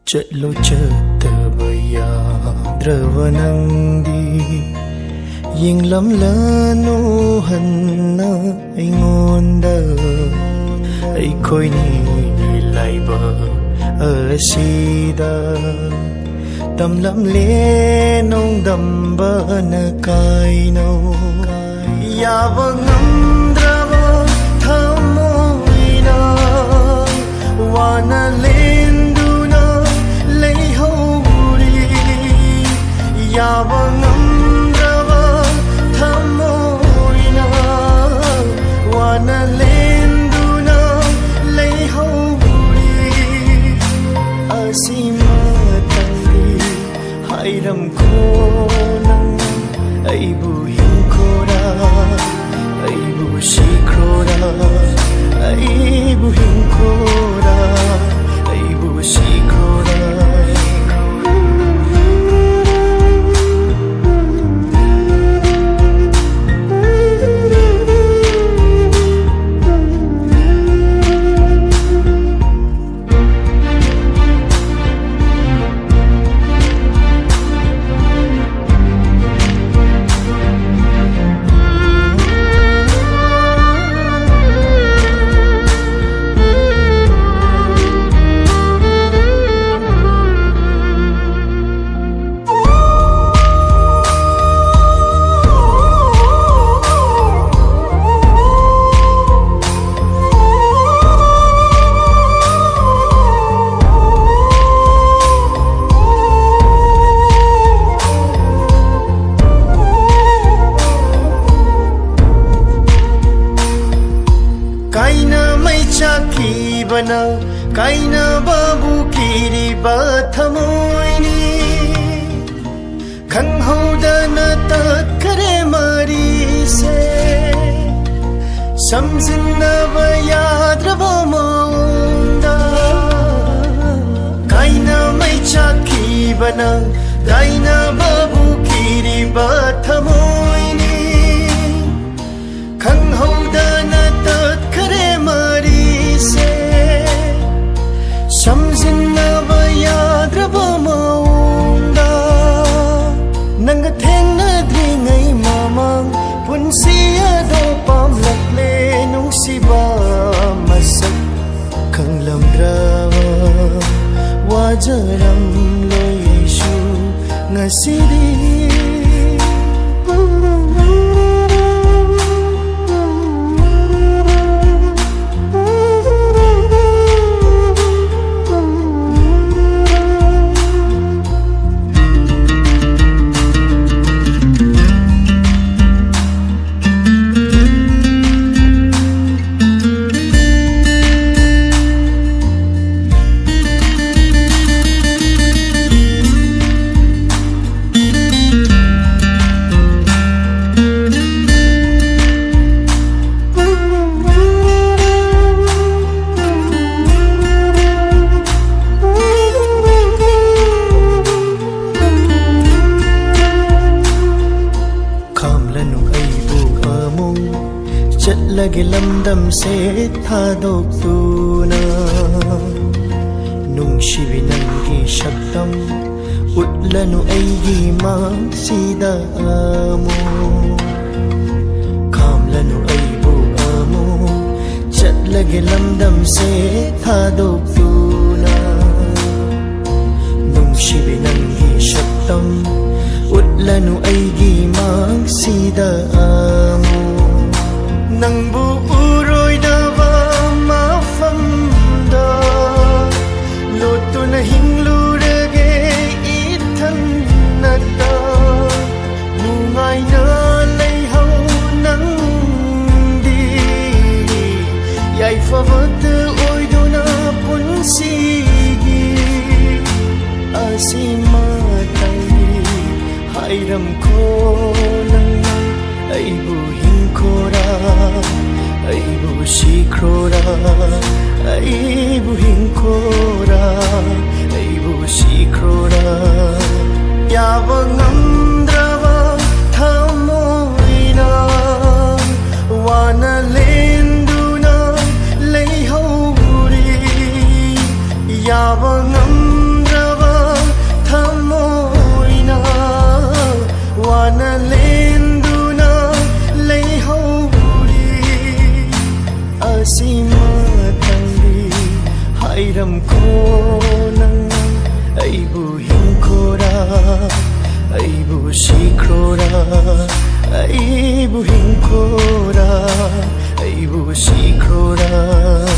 ꯆꯠꯂꯣ ꯆꯠꯇꯕ ꯌꯥꯗ꯭ꯔꯕ ꯅꯪꯗꯤ ꯌꯦꯡꯂꯝꯂꯅꯨ ꯍꯟꯅ ꯑꯩꯉꯣꯟꯗ ꯑꯩꯈꯣꯏꯅꯤ ꯂꯥꯏꯕꯛ ꯑꯁꯤꯗ ꯇꯝꯂꯝꯂꯦ ꯅꯣꯡꯗꯝꯕꯅ ꯀꯥꯏꯅꯧ ꯌꯥꯕ ꯉꯝꯗ꯭ꯔꯕ ꯊꯃꯣꯏꯅ ꯋꯥꯅ ꯂꯦꯟꯗꯨꯅ ꯂꯩꯍꯧꯔꯤ ꯌꯥꯕ ꯉꯝꯗ꯭ꯔꯕ ꯊꯃꯣꯏꯅ ꯋꯥꯅ ꯂꯦꯟꯗꯨꯅ ꯂꯩꯍꯧꯔꯤ ꯑꯁꯤꯃꯇꯪꯗꯤ ꯍꯥꯏꯔꯝꯈꯣ ꯅꯪ ꯑꯩꯕꯨ ꯍꯤꯡꯈꯣꯔꯥ ꯑꯩꯕు 시크로라 아이부 힘코라 아이부 시크로라 काइना बाबू किरिबा थमोइनी खंगहौदना तत्खरे मरीसे समझिन्नबा याद्रबा मौंदा काइना मैचा खिबना काइना बाबू किरिबा थमोइनी खंगहौदना तत्खरे मरीसे समझिन्नबा याद्रबा मौंदा नंग थेंनद्रिङै ममाङ पुन्सि अदो पामलक्ले नुंसिबा मसक खंगलमद्रबा वाजरमलोय अइसु ngasiदि लगे लमदम से थादोक्तुना नुंशिबि नंगी शब्दम उट्लनु ऐगी मांगसिदा आमो खामलनु ऐबु आमो चटलगे लमदम से थादोक्तुना नुंशिबि नंगी शब्दम उट्लनु ऐगी मांगसिदा आमो नंबु उरोइदबा मफमदा लोटुना हिंगलुरगे इथन्नता नुंगाइना लैहौ नंदी याइफबत ओइदुना पुन्सिगी असिमतै हाइरमखो नंग अइबु हिंखोरा अइबु 시크로라 अइबु हिंखोरा अइबु 시크로라 याब ngमद्रबा थमोइना वाना लेंदुना लैहौरी याब ngमद्रबा sikhora